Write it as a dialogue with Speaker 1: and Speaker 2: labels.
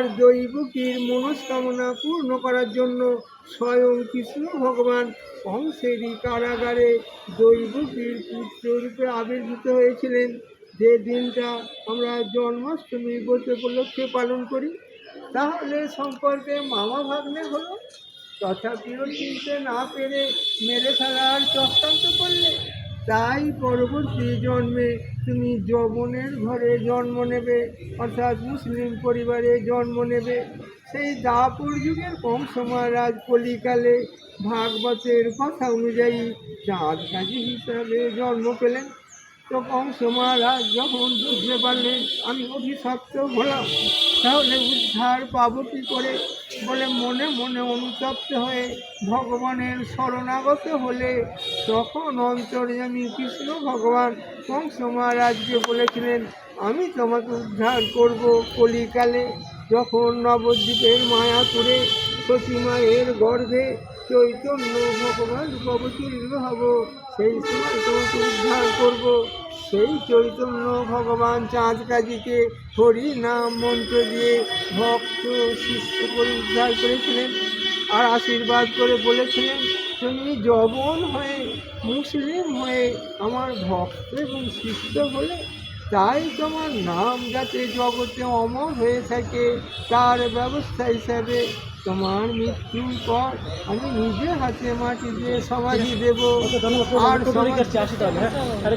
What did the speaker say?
Speaker 1: তার দৈবকীর মনস্কামনা পূর্ণ করার জন্য স্বয়ং কৃষ্ণ ভগবান কংসেরই কারাগারে দৈবকীর পুত্ররূপে আবির্ভূত হয়েছিলেন, যে দিনটা আমরা জন্মাষ্টমী ব্রত উপলক্ষে পালন করি। তাহলে সম্পর্কে মামা ভাগ্নে হলো, তথাপিও চিনতে না পেরে মেরে ফেলার চক্রান্ত করলে। তাই পরবর্তী জন্মে তুমি যবনের ঘরে জন্ম নেবে, অর্থাৎ মুসলিম পরিবারে জন্ম নেবে। সেই দাপর যুগের কংস মহারাজ কলিকালে ভাগবতের কথা অনুযায়ী চাঁদ কাজী হিসাবে জন্ম পেলেন। তো কংস মহারাজ যখন বুঝতে পারলেন আমি অভিশপ্ত হলাম, তাহলে উদ্ধার পাবো কী করে বলে মনে মনে অনুতপ্ত হয়ে ভগবানের শরণাগত হলে, তখন অন্তর্যামী কৃষ্ণ ভগবান কংস মহারাজকে বলেছিলেন আমি তোমাকে উদ্ধার করব কলিকালে। যখন নবদ্বীপের মায়াপুরে সতী মায়ের গর্ভে চৈতন্য ভগবান অবতীর্ণ হব, সেই সময় তোমাকে উদ্ধার করব। সেই চৈতন্য ভগবান চাঁদ কাজীকে হরি নাম মন্ত্র দিয়ে ভক্ত শিষ্য করে উদ্ধার করেছিলেন, আর আশীর্বাদ করে বলেছিলেন তুমি যবন হয়ে মুসলিম হয়ে আমার ভক্ত এবং শিষ্য হলে, তাই তোমার নাম যাতে জগতে অমর হয়ে থাকে তার ব্যবস্থা হিসাবে তোমার মৃত্যুর পর আমি নিজে হাতে মাটি দিয়ে সমাধি দেব। আর